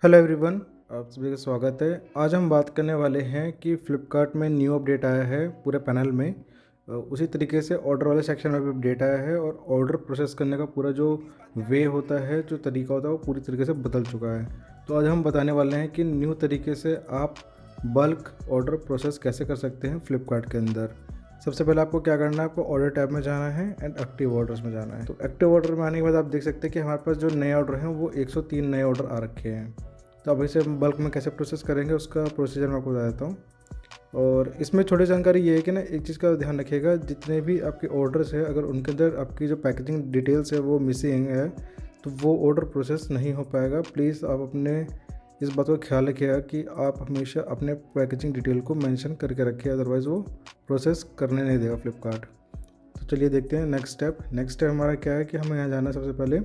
Hello everyone, आप सभी का स्वागत है। आज हम बात करने वाले हैं कि फ़्लिपकार्ट में न्यू अपडेट आया है पूरे पैनल में। उसी तरीके से ऑर्डर वाले सेक्शन में भी अपडेट आया है और ऑर्डर प्रोसेस करने का पूरा जो वे होता है, जो तरीका होता है, वो पूरी तरीके से बदल चुका है। तो आज हम बताने वाले हैं कि न्यू तरीके से आप बल्क ऑर्डर प्रोसेस कैसे कर सकते हैं फ़्लिपकार्ट के अंदर। सबसे पहले आपको क्या करना है, आपको ऑर्डर टैब में जाना है एंड एक्टिव ऑर्डर्स में जाना है। तो एक्टिव ऑर्डर में आने के बाद आप देख सकते हैं कि हमारे पास जो नए ऑर्डर हैं वो 103 नए ऑर्डर आ रखे हैं। तो अब इसे हम बल्क में कैसे प्रोसेस करेंगे उसका प्रोसीजर मैं आपको बता देता हूँ। और इसमें छोटी जानकारी ये है कि ना, एक चीज़ का ध्यान रखिएगा, जितने भी आपके ऑर्डर्स है अगर उनके अंदर आपकी जो पैकेजिंग डिटेल्स है वो मिसिंग है तो वो ऑर्डर प्रोसेस नहीं हो पाएगा। प्लीज़ आप अपने इस बात का ख्याल रखिएगा कि आप हमेशा अपने पैकेजिंग डिटेल को मेंशन करके रखिए, अदरवाइज़ वो प्रोसेस करने नहीं देगा फ्लिपकार्ट। तो चलिए देखते हैं नेक्स्ट स्टेप। नेक्स्ट स्टेप हमारा क्या है कि हमें यहाँ जाना है सबसे पहले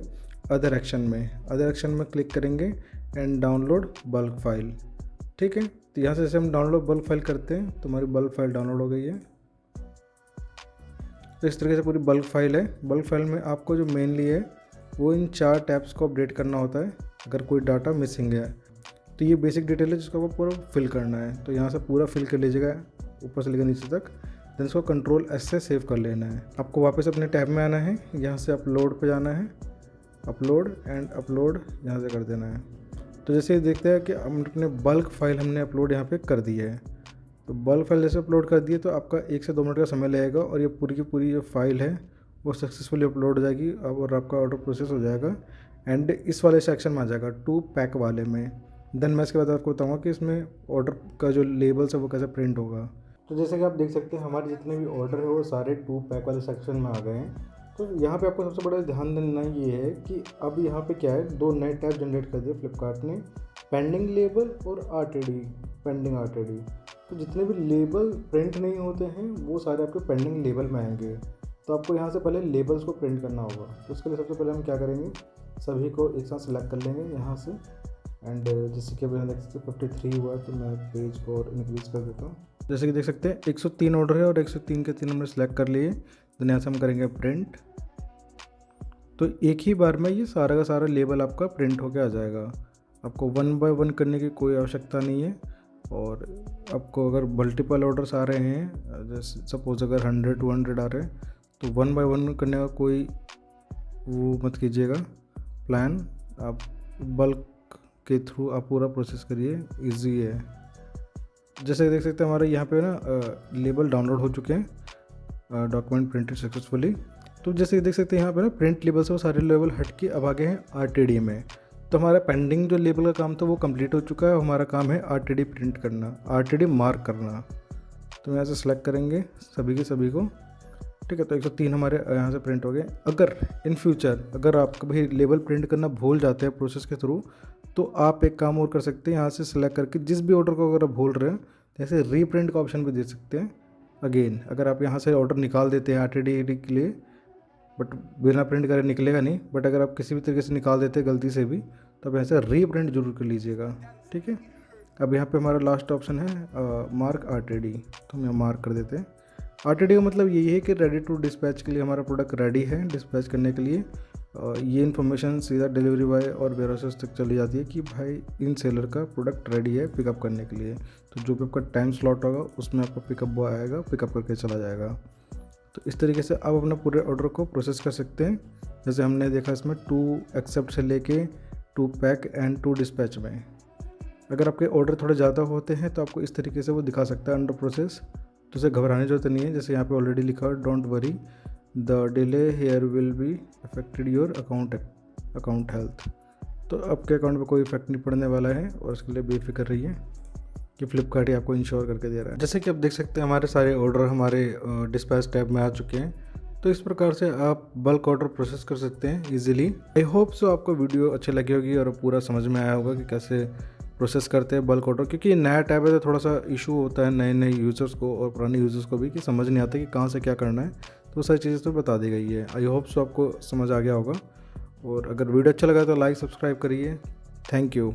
अदर एक्शन में। अदर एक्शन में क्लिक करेंगे एंड डाउनलोड बल्क फाइल। ठीक है, तो यहाँ से जैसे हम डाउनलोड बल्क फाइल करते हैं तो हमारी बल्क फाइल डाउनलोड हो गई है। तो इस तरीके से पूरी बल्क फाइल है। बल्क फाइल में आपको जो मेनली है वो इन 4 टैब्स को अपडेट करना होता है अगर कोई डाटा मिसिंग है। तो ये बेसिक डिटेल है जिसको आपको पूरा फिल करना है। तो यहाँ से पूरा फिल कर लीजिएगा ऊपर से लेकर नीचे तक। देन इसको कंट्रोल एस से सेव कर लेना है। आपको वापस अपने टैब में आना है, यहाँ से अपलोड पे जाना है, अपलोड एंड अपलोड यहाँ से कर देना है। तो जैसे ही देखते हैं कि हमने बल्क फाइल हमने अपलोड यहाँ पे कर दी है। तो बल्क फाइल जैसे अपलोड कर दिए तो आपका 1 से 2 मिनट का समय लगेगा और ये पूरी की पूरी जो फाइल है वो सक्सेसफुली अपलोड हो जाएगी और आपका ऑर्डर प्रोसेस हो जाएगा एंड इस वाले सेक्शन में आ जाएगा 2 पैक वाले में। देन मैं इसके बाद आपको बताऊँगा कि इसमें ऑर्डर का जो लेबल्स है वो कैसे प्रिंट होगा। तो जैसे कि आप देख सकते हैं हमारे जितने भी ऑर्डर है वो सारे 2 पैक वाले सेक्शन में आ गए हैं। तो यहाँ पे आपको सबसे बड़ा ध्यान देना ये है कि अब यहाँ पे क्या है, 2 नए टैब जनरेट कर दिए फ्लिपकार्ट ने, पेंडिंग लेबल और आरटीडी, पेंडिंग आरटीडी। तो जितने भी लेबल प्रिंट नहीं होते हैं वो सारे आपके पेंडिंग लेबल में आएंगे। तो आपको यहाँ से पहले लेबल्स को प्रिंट करना होगा। तो उसके लिए सबसे पहले हम क्या करेंगे, सभी को एक साथ सेलेक्ट कर लेंगे यहाँ से एंड जैसे कि अभी देख सकते 53 हुआ है तो मैं पेज को और इंक्रीज़ कर देता हूँ। जैसे कि देख सकते हैं 103 ऑर्डर है और 103 के 3 हमने सेलेक्ट कर लिए। देन यहाँ से हम करेंगे प्रिंट। तो एक ही बार में ये सारा का सारा लेबल आपका प्रिंट होके आ जाएगा। आपको 1 बाय 1 करने की कोई आवश्यकता नहीं है। और आपको अगर मल्टीपल ऑर्डर्स आ रहे हैं, जैसे सपोज अगर 100-200 आ रहे हैं तो 1 बाय 1 करने का कोई वो मत कीजिएगा प्लान। आप बल्क के थ्रू आप पूरा प्रोसेस करिए, ईजी है। जैसे देख सकते हैं हमारे यहाँ पे ना लेबल डाउनलोड हो चुके हैं, डॉक्यूमेंट प्रिंटेड सक्सेसफुली। तो जैसे देख सकते हैं यहाँ पे ना प्रिंट लेबल से वो सारे लेबल हट के अब आ गए हैं आरटीडी में। तो हमारा पेंडिंग जो लेबल का काम था वो कंप्लीट हो चुका है। हमारा काम है आरटीडी प्रिंट करना, आरटीडी मार्क करना। तो यहाँ से सेलेक्ट करेंगे सभी के सभी को। ठीक है, तो 103 हमारे यहाँ से प्रिंट हो गए। अगर इन फ्यूचर अगर आप कभी लेबल प्रिंट करना भूल जाते हैं प्रोसेस के थ्रू तो आप एक काम और कर सकते हैं, यहाँ से सेलेक्ट करके जिस भी ऑर्डर को अगर आप भूल रहे हैं जैसे रीप्रिंट का ऑप्शन भी दे सकते हैं। अगेन अगर आप यहाँ से ऑर्डर निकाल देते हैं आरटीडी के लिए, बट बिना प्रिंट करे निकलेगा नहीं, बट अगर आप किसी भी तरीके से निकाल देते हैं गलती से भी तो आप ऐसे रीप्रिंट जरूर कर लीजिएगा। ठीक है, अब यहाँ पे हमारा लास्ट ऑप्शन है मार्क आरटीडी। तो हम यहाँ मार्क कर देते हैं। आरटीडी का मतलब यही है कि रेडी टू डिस्पैच के लिए हमारा प्रोडक्ट रेडी है डिस्पैच करने के लिए। ये इन्फॉर्मेशन सीधा डिलीवरी बॉय और वेयरहाउसेस तक चली जाती है कि भाई इन सेलर का प्रोडक्ट रेडी है पिकअप करने के लिए। तो जो भी आपका टाइम स्लॉट होगा उसमें आपका पिकअप बॉय आएगा, पिकअप करके चला जाएगा। तो इस तरीके से आप अपने पूरे ऑर्डर को प्रोसेस कर सकते हैं। जैसे हमने देखा इसमें 2 एक्सेप्ट से लेके 2 पैक एंड 2 डिस्पैच में। अगर आपके ऑर्डर थोड़े ज़्यादा होते हैं तो आपको इस तरीके से वो दिखा सकता है अंडर प्रोसेस। तो उसे घबराने की जरूरत नहीं है। जैसे यहाँ पे ऑलरेडी लिखा है don't worry the delay here will be affected your account health. तो आपके अकाउंट पे कोई इफेक्ट नहीं पड़ने वाला है और इसके लिए बेफिक्र रहिए कि फ्लिपकार्ट ही आपको इंश्योर करके दे रहा है। जैसे कि आप देख सकते हैं हमारे सारे ऑर्डर हमारे डिस्पैच टैब में आ चुके हैं। तो इस प्रकार से आप बल्क ऑर्डर प्रोसेस कर सकते हैं इजीली। आई होप सो आपको वीडियो अच्छी लगी होगी और पूरा समझ में आया होगा कि कैसे प्रोसेस करते हैं बल्क ऑर्डर। क्योंकि नया टैब है तो थोड़ा सा इशू होता है नए नए यूज़र्स को और पुराने यूज़र्स को भी कि समझ नहीं आता कि कहाँ से क्या करना है। तो सारी चीज़ें तो बता दी गई है। आई होप सो आपको समझ आ गया होगा। और अगर वीडियो अच्छा लगा तो लाइक सब्सक्राइब करिए। Thank you.